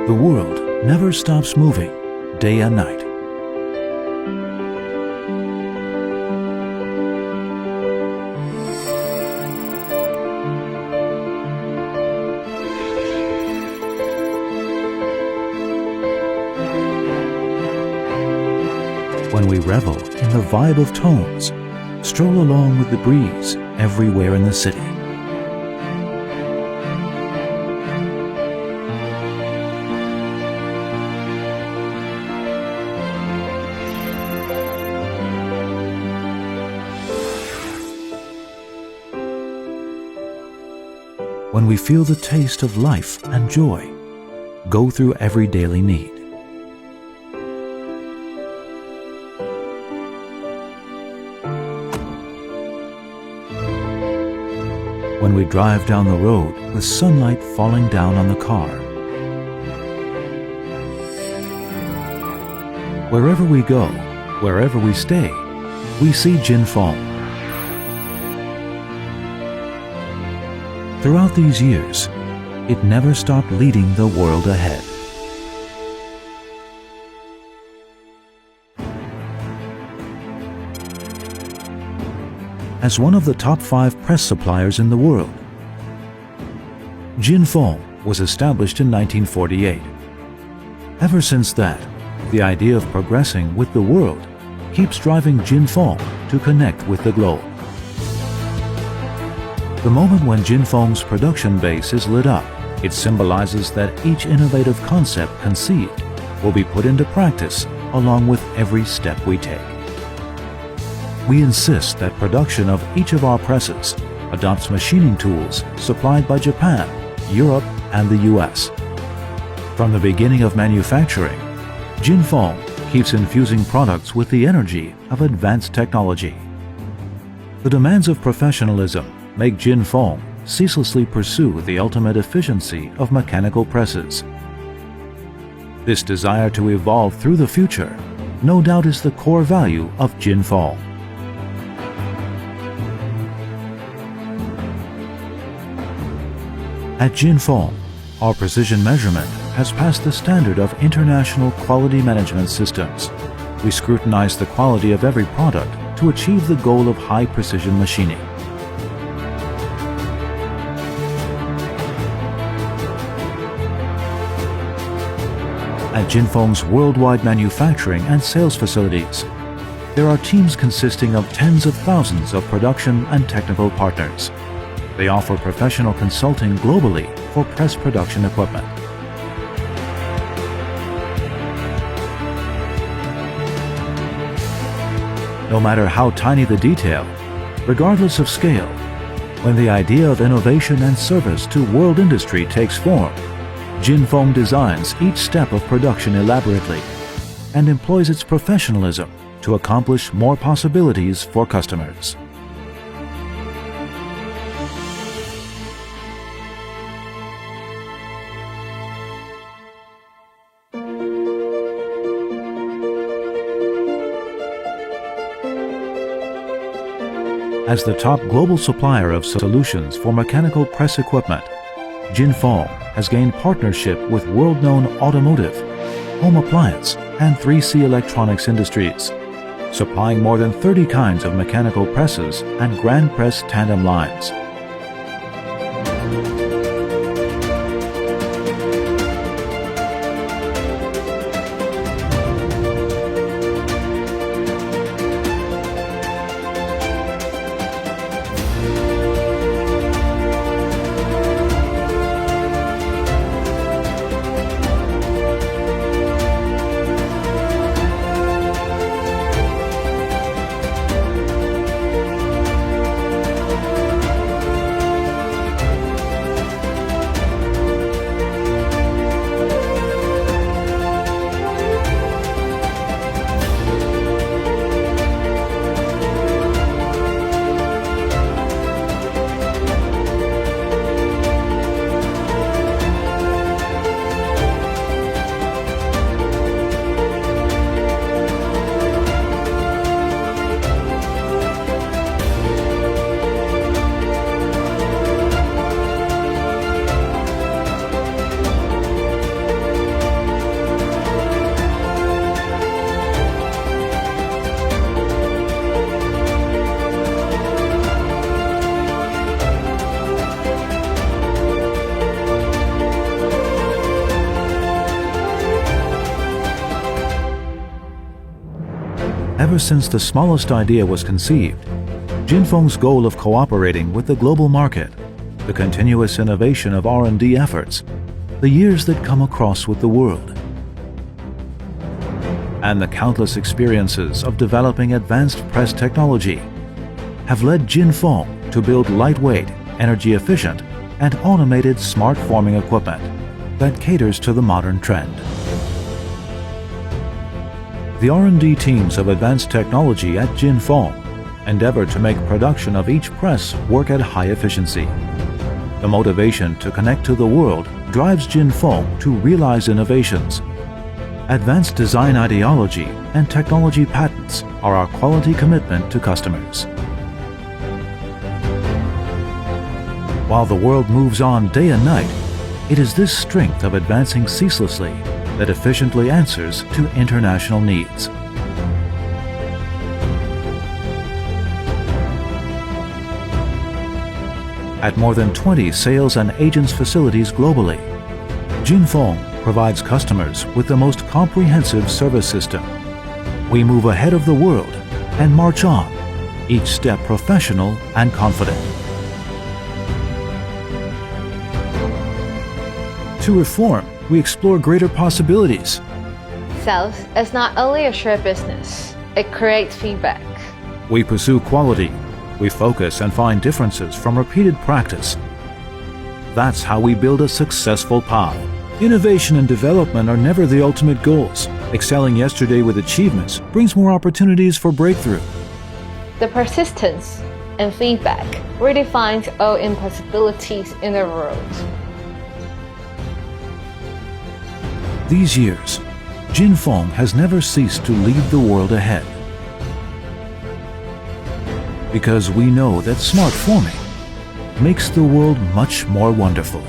The world never stops moving, day and night. When we revel in the vibe of tones, stroll along with the breeze everywhere in the city. When we feel the taste of life and joy, go through every daily need. When we drive down the road with sunlight falling down on the car. Wherever we go, wherever we stay, we see ChinFong. Throughout these years, it never stopped leading the world ahead. As one of the top 5 press suppliers in the world, ChinFong was established in 1948. Ever since that, the idea of progressing with the world keeps driving ChinFong to connect with the globe. The moment when ChinFong's production base is lit up, it symbolizes that each innovative concept conceived will be put into practice along with every step we take. We insist that production of each of our presses adopts machining tools supplied by Japan, Europe, and the US. From the beginning of manufacturing, ChinFong keeps infusing products with the energy of advanced technology. The demands of professionalism make ChinFong ceaselessly pursue the ultimate efficiency of mechanical presses. This desire to evolve through the future no doubt is the core value of ChinFong. At ChinFong, our precision measurement has passed the standard of international quality management systems. We scrutinize the quality of every product to achieve the goal of high precision machining. At ChinFong's worldwide manufacturing and sales facilities, there are teams consisting of tens of thousands of production and technical partners. They offer professional consulting globally for press production equipment. No matter how tiny the detail, regardless of scale, when the idea of innovation and service to world industry takes form, ChinFong designs each step of production elaborately and employs its professionalism to accomplish more possibilities for customers. As the top global supplier of solutions for mechanical press equipment, ChinFong has gained partnership with world-known automotive, home appliance, and 3C electronics industries, supplying more than 30 kinds of mechanical presses and grand press tandem lines. Ever since the smallest idea was conceived, ChinFong's goal of cooperating with the global market, the continuous innovation of R&D efforts, the years that come across with the world, and the countless experiences of developing advanced press technology have led ChinFong to build lightweight, energy-efficient, and automated smart forming equipment that caters to the modern trend. The R&D teams of advanced technology at ChinFong endeavor to make production of each press work at high efficiency. The motivation to connect to the world drives ChinFong to realize innovations. Advanced design ideology and technology patents are our quality commitment to customers. While the world moves on day and night, it is this strength of advancing ceaselessly that efficiently answers to international needs. At more than 20 sales and agents facilities globally, ChinFong provides customers with the most comprehensive service system. We move ahead of the world and march on, each step professional and confident. To reform, we explore greater possibilities. Sales is not only a shared business, it creates feedback. We pursue quality. We focus and find differences from repeated practice. That's how we build a successful path. Innovation and development are never the ultimate goals. Excelling yesterday with achievements brings more opportunities for breakthrough. The persistence and feedback redefines all impossibilities in the world. These years, ChinFong has never ceased to lead the world ahead. Because we know that smart forming makes the world much more wonderful.